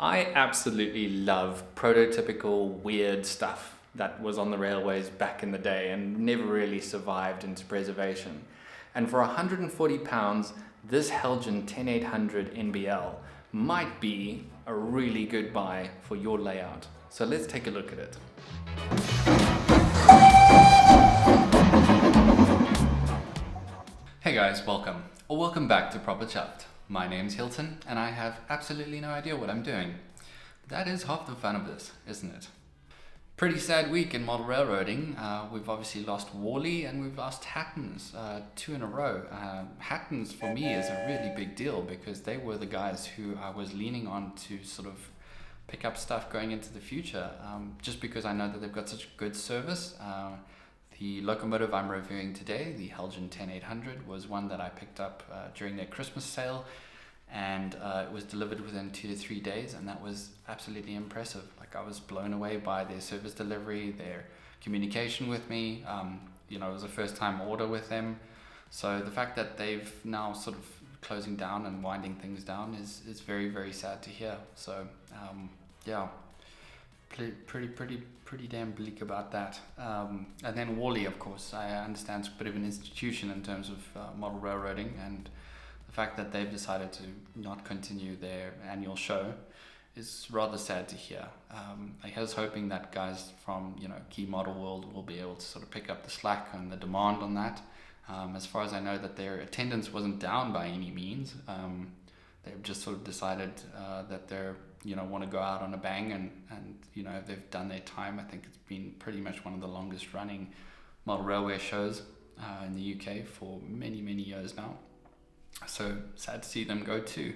I absolutely love prototypical weird stuff that was on the railways back in the day and never really survived into preservation. And for £140, this Heljan 10800 NBL might be a really good buy for your layout. So let's take a look at it. Hey guys, welcome back to Proper Chuffed. My name's Hilton and I have absolutely no idea what I'm doing. That is half the fun of this, isn't it? Pretty sad week in model railroading. We've obviously lost Warley and we've lost Hattons, 2 in a row. Hattons for me is a really big deal because they were the guys who I was leaning on to sort of pick up stuff going into the future, just because I know that they've got such good service. The locomotive I'm reviewing today, the Heljan 10800, was one that I picked up during their Christmas sale, and it was delivered within 2 to 3 days, and that was absolutely impressive. Like, I was blown away by their service delivery, their communication with me. It was a first time order with them, so the fact that they've now sort of closing down and winding things down is very, very sad to hear. So yeah, pretty damn bleak about that. And then Warley, of course, I understand is a bit of an institution in terms of model railroading, and the fact that they've decided to not continue their annual show is rather sad to hear. I was hoping that guys from Key Model World will be able to sort of pick up the slack and the demand on that. As far as I know, that their attendance wasn't down by any means. They've just sort of decided that they're want to go out on a bang, and they've done their time. I think it's been pretty much one of the longest running model railway shows in the UK for many years now. So sad to see them go too.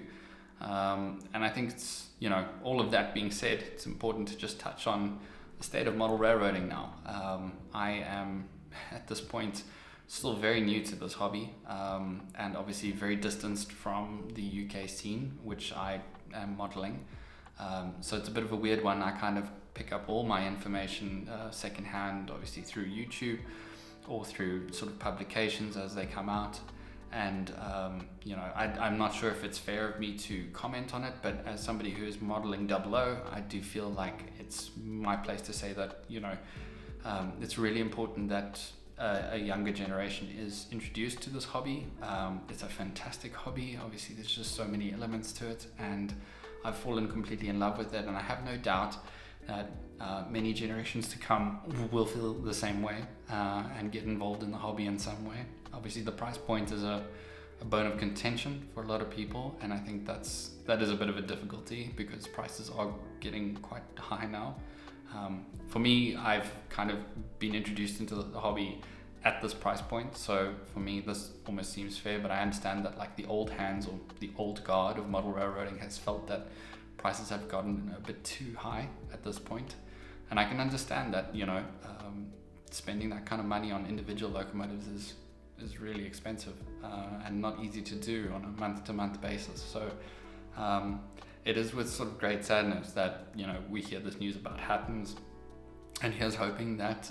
And I think it's, all of that being said, it's important to just touch on the state of model railroading now. I am at this point still very new to this hobby, and obviously very distanced from the UK scene, which I am modeling. So it's a bit of a weird one. I kind of pick up all my information secondhand, obviously through YouTube or through sort of publications as they come out. And I'm not sure if it's fair of me to comment on it, but as somebody who is modeling 00, I do feel like it's my place to say that it's really important that a younger generation is introduced to this hobby. It's a fantastic hobby. Obviously there's just so many elements to it, and I've fallen completely in love with it, and I have no doubt that many generations to come will feel the same way and get involved in the hobby in some way. Obviously the price point is a bone of contention for a lot of people, and I think that is a bit of a difficulty because prices are getting quite high now. For me, I've kind of been introduced into the hobby at this price point, so for me this almost seems fair, but I understand that like the old hands or the old guard of model railroading has felt that prices have gotten a bit too high at this point, and I can understand that spending that kind of money on individual locomotives is really expensive and not easy to do on a month-to-month basis. So it is with sort of great sadness that we hear this news about Hattons, and here's hoping that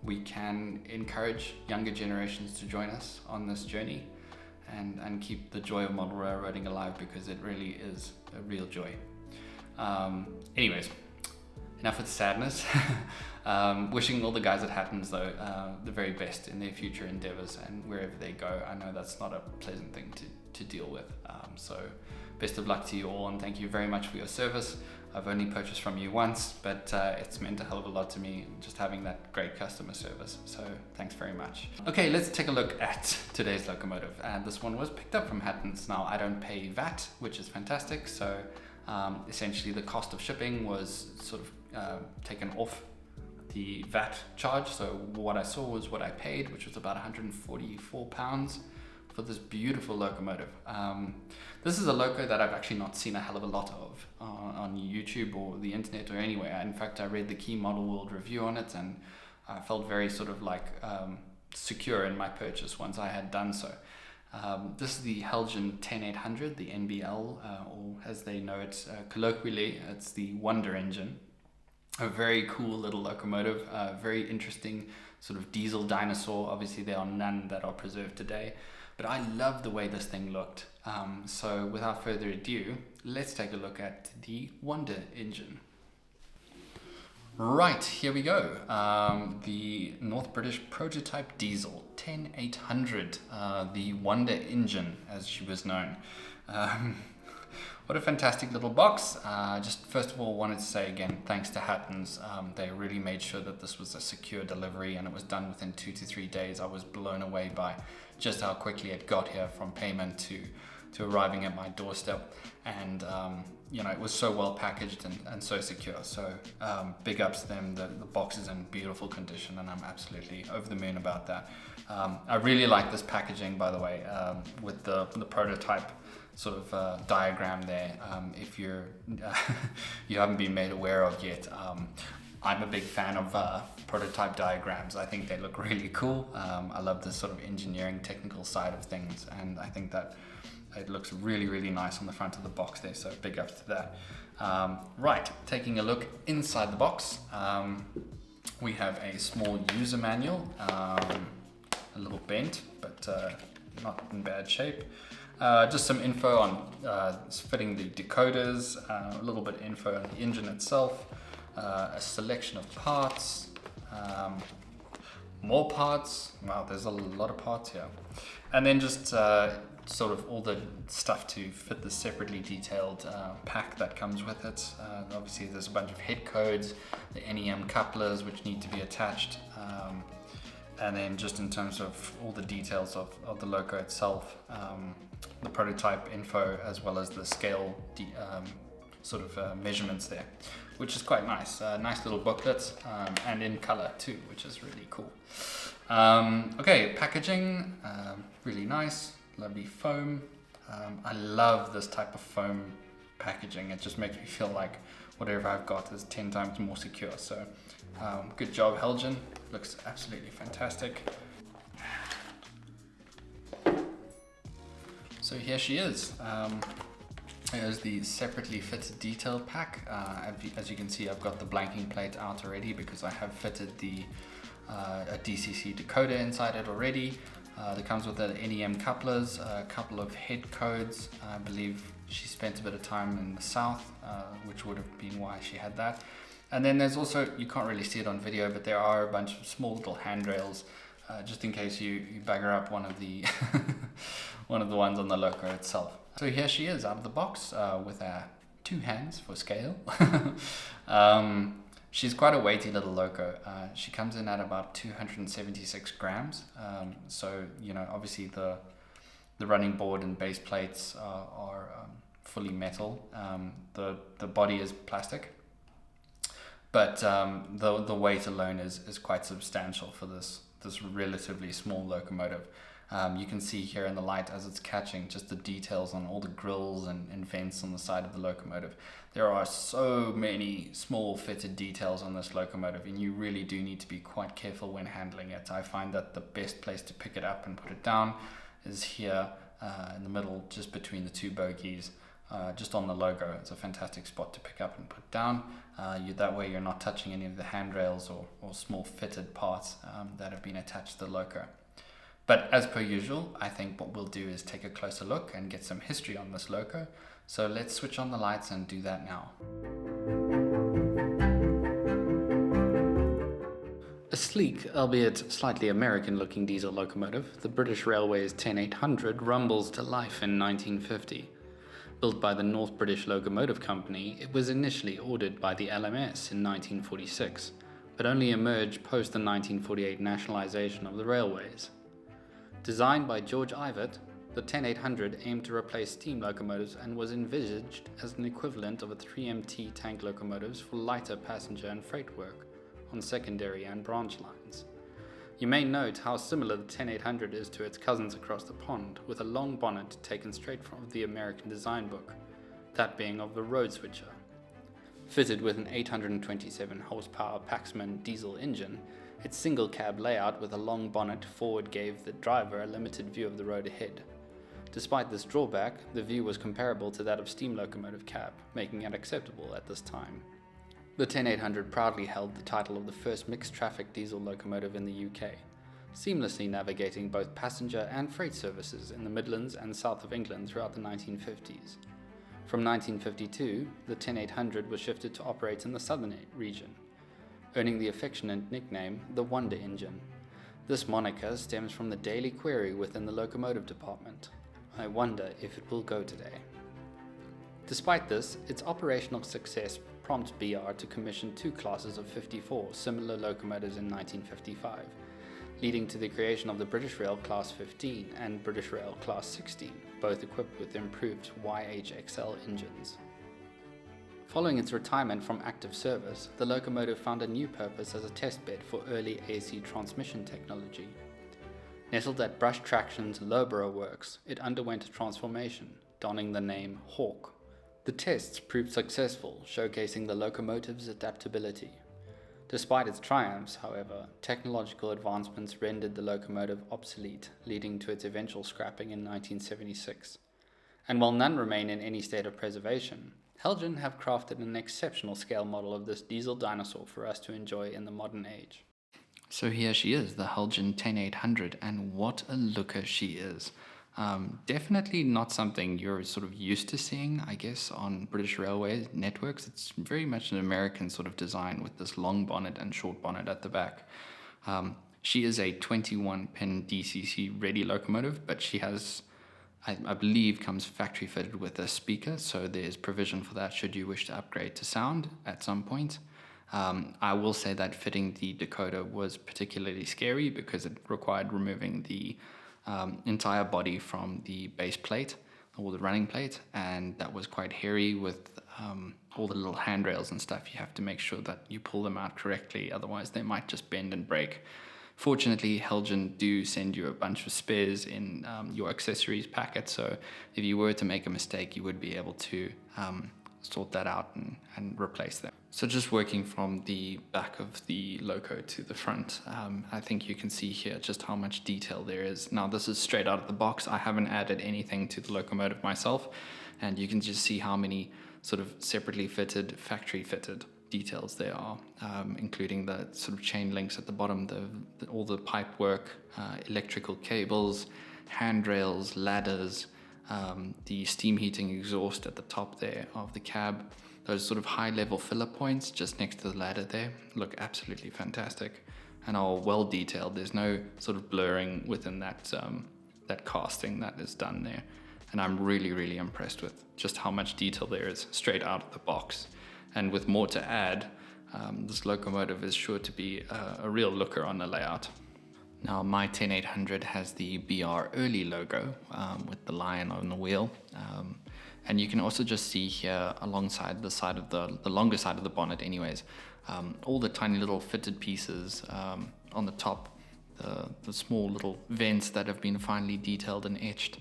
we can encourage younger generations to join us on this journey and keep the joy of model railroading alive, because it really is a real joy. Anyways, enough with the sadness. Wishing all the guys at Hattons though the very best in their future endeavors and wherever they go. I know that's not a pleasant thing to deal with. So best of luck to you all, and thank you very much for your service. I've only purchased from you once, but it's meant a hell of a lot to me just having that great customer service. So thanks very much. Okay, let's take a look at today's locomotive. This one was picked up from Hattons. Now I don't pay VAT, which is fantastic. So essentially the cost of shipping was sort of taken off the VAT charge. So what I saw was what I paid, which was about £144 for this beautiful locomotive. This is a loco that I've actually not seen a hell of a lot of on YouTube or the internet or anywhere. In fact, I read the Key Model World review on it, and I felt very sort of like secure in my purchase once I had done so. This is the Heljan 10800, the NBL, or as they know it colloquially, it's the Wonder Engine. A very cool little locomotive, very interesting sort of diesel dinosaur. Obviously there are none that are preserved today, But I love the way this thing looked. So without further ado, let's take a look at the Wonder engine. Right, here we go. The North British prototype diesel 10800, the Wonder engine as she was known. What a fantastic little box. Just first of all wanted to say again, thanks to Hattons. They really made sure that this was a secure delivery and it was done within 2 to 3 days. I was blown away by just how quickly it got here from payment to arriving at my doorstep. And you know, it was so well packaged and so secure. So big ups to them. The box is in beautiful condition and I'm absolutely over the moon about that. I really like this packaging, by the way, with the prototype sort of diagram there. If you're you haven't been made aware of yet, I'm a big fan of prototype diagrams. I think they look really cool. I love this sort of engineering technical side of things, and I think that it looks really, really nice on the front of the box there, so big ups to that. Right, taking a look inside the box, we have a small user manual, a little bent, but not in bad shape. Just some info on fitting the decoders, a little bit of info on the engine itself, a selection of parts, more parts. Wow, there's a lot of parts here. And then just sort of all the stuff to fit the separately detailed pack that comes with it. Obviously there's a bunch of head codes, the NEM couplers which need to be attached, and then just in terms of all the details of the loco itself, the prototype info as well as the scale sort of measurements there, which is quite nice. Nice little booklet, and in color too, which is really cool. Okay, packaging, really nice, lovely foam. I love this type of foam packaging. It just makes me feel like whatever I've got is 10 times more secure. So good job, Heljan. Looks absolutely fantastic. So here she is. Here's the separately fitted detail pack. As you can see, I've got the blanking plate out already because I have fitted a DCC decoder inside it already. That comes with the NEM couplers, a couple of head codes. I believe she spent a bit of time in the south, which would have been why she had that. And then there's also, you can't really see it on video, but there are a bunch of small little handrails, just in case you bugger up one of the one of the ones on the loco itself. So here she is out of the box with her 2 hands for scale. She's quite a weighty little loco. She comes in at about 276 grams. So, you know, obviously the running board and base plates are fully metal. The body is plastic. But the weight alone is quite substantial for this relatively small locomotive. You can see here in the light as it's catching just the details on all the grills and vents on the side of the locomotive. There are so many small fitted details on this locomotive, and you really do need to be quite careful when handling it. I find that the best place to pick it up and put it down is here in the middle, just between the 2 bogies, just on the logo. It's a fantastic spot to pick up and put down. That way you're not touching any of the handrails or small fitted parts that have been attached to the loco. But as per usual, I think what we'll do is take a closer look and get some history on this loco. So let's switch on the lights and do that now. A sleek, albeit slightly American-looking diesel locomotive, the British Railways 10800 rumbles to life in 1950. Built by the North British Locomotive Company, it was initially ordered by the LMS in 1946, but only emerged post the 1948 nationalisation of the railways. Designed by George Ivett, the 10800 aimed to replace steam locomotives and was envisaged as an equivalent of a 3MT tank locomotives for lighter passenger and freight work on secondary and branch lines. You may note how similar the 10800 is to its cousins across the pond, with a long bonnet taken straight from the American design book, that being of the road switcher. Fitted with an 827 horsepower Paxman diesel engine, its single cab layout with a long bonnet forward gave the driver a limited view of the road ahead. Despite this drawback, the view was comparable to that of steam locomotive cab, making it acceptable at this time. The 10800 proudly held the title of the first mixed traffic diesel locomotive in the UK. seamlessly navigating both passenger and freight services in the Midlands and south of England throughout the 1950s. From 1952, the 10800 was shifted to operate in the southern region, earning the affectionate nickname the Wonder Engine. This moniker stems from the daily query within the locomotive department: I wonder if it will go today. Despite this, its operational success prompts BR to commission 2 classes of 54 similar locomotives in 1955, leading to the creation of the British Rail Class 15 and British Rail Class 16, both equipped with improved YHXL engines. Following its retirement from active service, the locomotive found a new purpose as a testbed for early AC transmission technology. Nestled at Brush Traction's Loughborough works, it underwent a transformation, donning the name Hawk. The tests proved successful, showcasing the locomotive's adaptability. Despite its triumphs, however, technological advancements rendered the locomotive obsolete, leading to its eventual scrapping in 1976. And while none remain in any state of preservation, Heljan have crafted an exceptional scale model of this diesel dinosaur for us to enjoy in the modern age. So here she is, the Heljan 10800, and what a looker she is. Definitely not something you're sort of used to seeing, I guess, on British Railway networks. It's very much an American sort of design with this long bonnet and short bonnet at the back. She is a 21-pin DCC ready locomotive, but she has, I believe, comes factory fitted with a speaker, so there's provision for that should you wish to upgrade to sound at some point. I will say that fitting the decoder was particularly scary because it required removing the entire body from the base plate or the running plate, and that was quite hairy with all the little handrails and stuff. You have to make sure that you pull them out correctly, otherwise they might just bend and break. Fortunately, Heljan do send you a bunch of spares in your accessories packet, so if you were to make a mistake, you would be able to sort that out and replace them. So just working from the back of the loco to the front, I think you can see here just how much detail there is. Now this is straight out of the box. I haven't added anything to the locomotive myself, and you can just see how many sort of separately fitted, factory fitted details there are, including the sort of chain links at the bottom, all the pipe work, electrical cables, handrails, ladders, the steam heating exhaust at the top there of the cab. Those sort of high level filler points just next to the ladder there look absolutely fantastic and are well detailed. There's no sort of blurring within that casting that is done there, and I'm really impressed with just how much detail there is straight out of the box. And with more to add, this locomotive is sure to be a real looker on the layout. Now my 10800 has the BR Early logo with the lion on the wheel, and you can also just see here alongside the side of the longer side of the bonnet anyways, all the tiny little fitted pieces on the top, the small little vents that have been finely detailed and etched.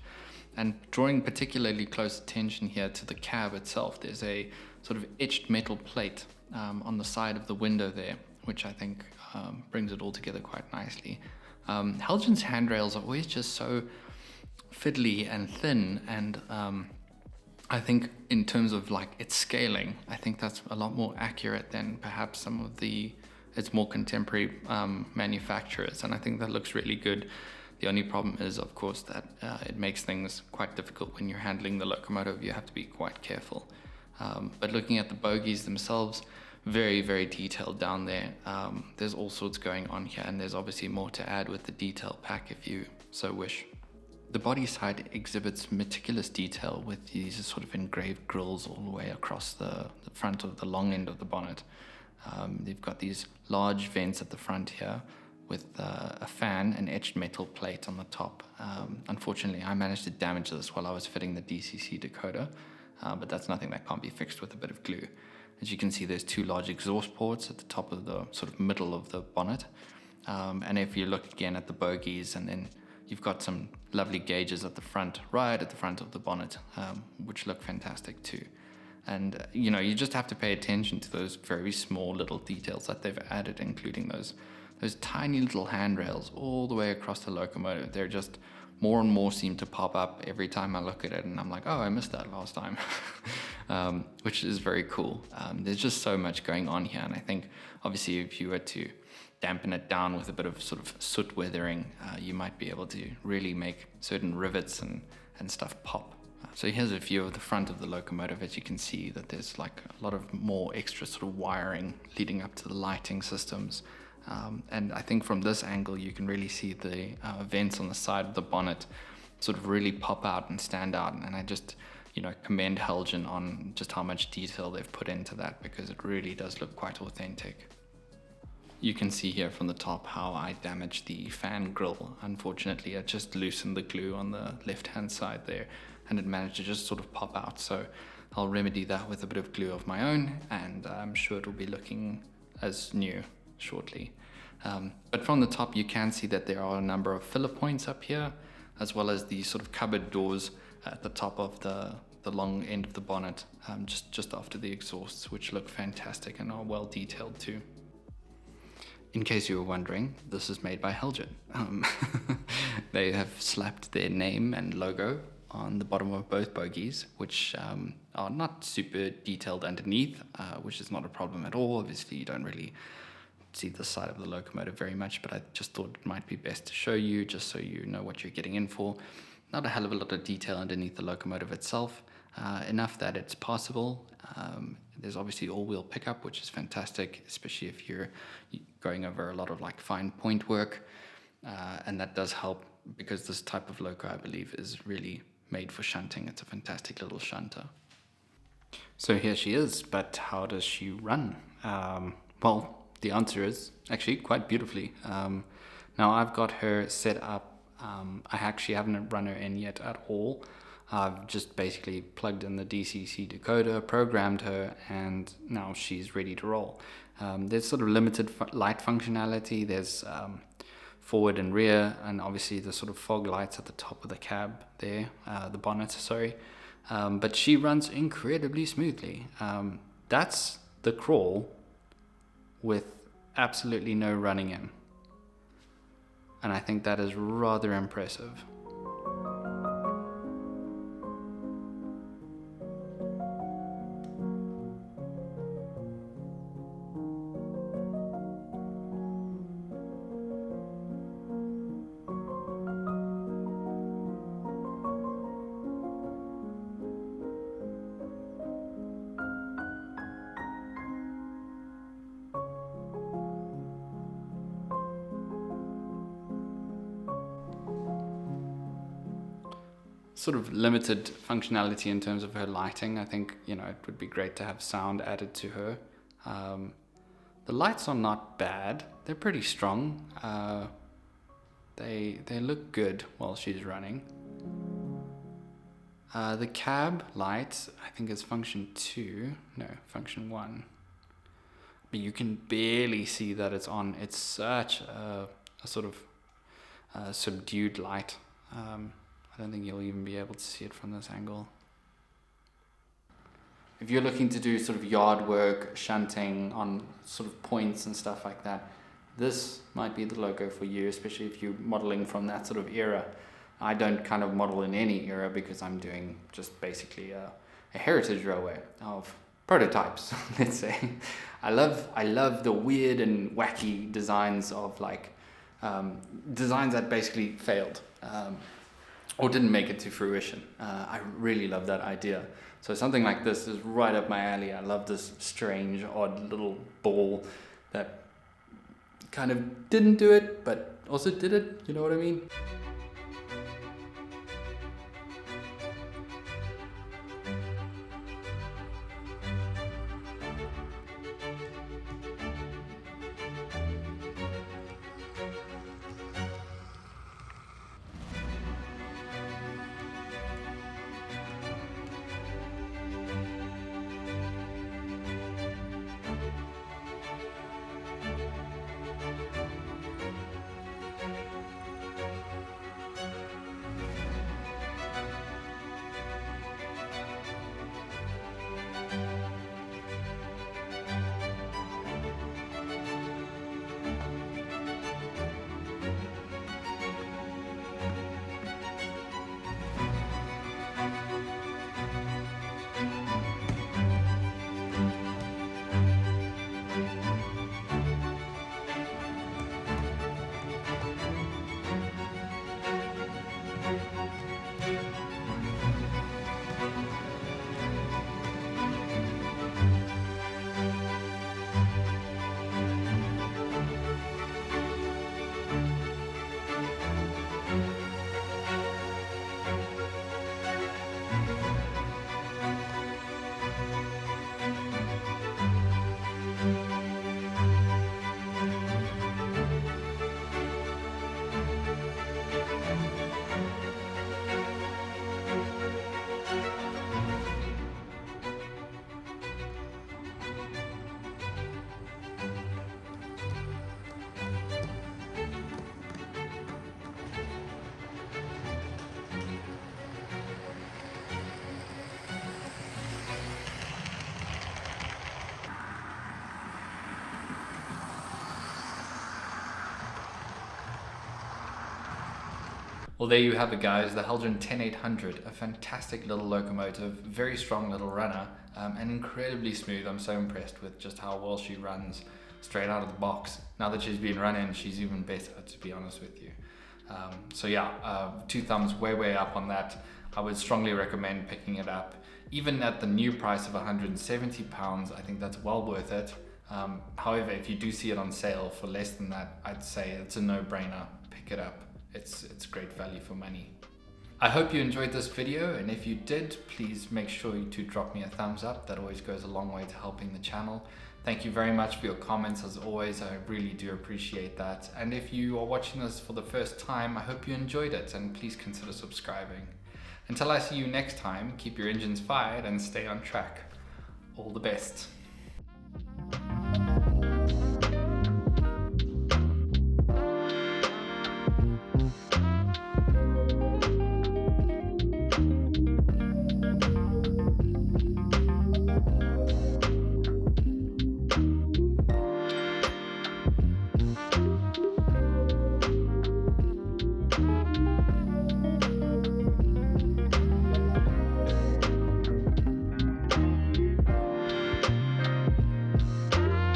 And drawing particularly close attention here to the cab itself, there's a sort of etched metal plate on the side of the window there, which I think brings it all together quite nicely. Heljan's handrails are always just so fiddly and thin, and I think in terms of like its scaling, I think that's a lot more accurate than perhaps some of its more contemporary manufacturers, and I think that looks really good. The only problem is, of course, that it makes things quite difficult when you're handling the locomotive. You have to be quite careful. But looking at the bogies themselves, very detailed down there. There's all sorts going on here, and there's obviously more to add with the detail pack if you so wish. The body side exhibits meticulous detail with these sort of engraved grills all the way across the front of the long end of the bonnet. They've got these large vents at the front here with a fan and etched metal plate on the top. Unfortunately, I managed to damage this while I was fitting the DCC decoder, but that's nothing that can't be fixed with a bit of glue. As you can see, there's 2 large exhaust ports at the top of the sort of middle of the bonnet. And if you look again at the bogies, and then you've got some lovely gauges at the front, right at the front of the bonnet, which look fantastic too. And, you know, you just have to pay attention to those very small little details that they've added, including those tiny little handrails all the way across the locomotive. They're just more and more seem to pop up every time I look at it, and I'm like, oh, I missed that last time, which is very cool. There's just so much going on here, and I think obviously if you were to dampen it down with a bit of sort of soot weathering, you might be able to really make certain rivets and stuff pop. So here's a view of the front of the locomotive. As you can see that there's like a lot of more extra sort of wiring leading up to the lighting systems. And I think from this angle you can really see the vents on the side of the bonnet sort of really pop out and stand out. And I just, commend Heljan on just how much detail they've put into that, because it really does look quite authentic. You can see here from the top how I damaged the fan grille. Unfortunately, I just loosened the glue on the left-hand side there, and it managed to just sort of pop out. So I'll remedy that with a bit of glue of my own, and I'm sure it'll be looking as new shortly. But from the top, you can see that there are a number of filler points up here, as well as the sort of cupboard doors at the top of the long end of the bonnet, just after the exhausts, which look fantastic and are well detailed too. In case you were wondering, this is made by Heljan. They have slapped their name and logo on the bottom of both bogies, which are not super detailed underneath, which is not a problem at all. Obviously, you don't really see the side of the locomotive very much, but I just thought it might be best to show you, just so you know what you're getting in for. Not a hell of a lot of detail underneath the locomotive itself, enough that it's passable. There's obviously all-wheel pickup, which is fantastic, especially if you're going over a lot of like fine point work, and that does help, because this type of loco, I believe, is really made for shunting. It's a fantastic little shunter. So here she is, but how does she run? Well, the answer is actually quite beautifully. Now I've got her set up. I actually haven't run her in yet at all. I've just basically plugged in the DCC decoder, programmed her, and now she's ready to roll. There's sort of limited light functionality. There's forward and rear, and obviously the sort of fog lights at the top of the cab there, the bonnet, sorry. But she runs incredibly smoothly. That's the crawl with absolutely no running in. And I think that is rather impressive. Sort of limited functionality in terms of her lighting. I think, it would be great to have sound added to her. The lights are not bad. They're pretty strong. They look good while she's running. The cab light, I think, is function 1. But you can barely see that it's on. It's such a sort of subdued light. I don't think you'll even be able to see it from this angle. If you're looking to do sort of yard work, shunting on sort of points and stuff like that, this might be the loco for you, especially if you're modeling from that sort of era. I don't kind of model in any era, because I'm doing just basically a heritage railway of prototypes, let's say. I love the weird and wacky designs of designs that basically failed. Or didn't make it to fruition. I really love that idea. So something like this is right up my alley. I love this strange, odd little ball that kind of didn't do it, but also did it, you know what I mean? Well, there you have it, guys, the Heljan 10800, a fantastic little locomotive, very strong little runner, and incredibly smooth. I'm so impressed with just how well she runs straight out of the box. Now that she's been running, she's even better, to be honest with you. So yeah, 2 thumbs way up on that. I would strongly recommend picking it up. Even at the new price of £170, I think that's well worth it. However, if you do see it on sale for less than that, I'd say it's a no-brainer. Pick it up. It's great value for money. I hope you enjoyed this video, and if you did, please make sure to drop me a thumbs up. That always goes a long way to helping the channel. Thank you very much for your comments as always. I really do appreciate that. And if you are watching this for the first time, I hope you enjoyed it, and please consider subscribing. Until I see you next time, keep your engines fired and stay on track. All the best.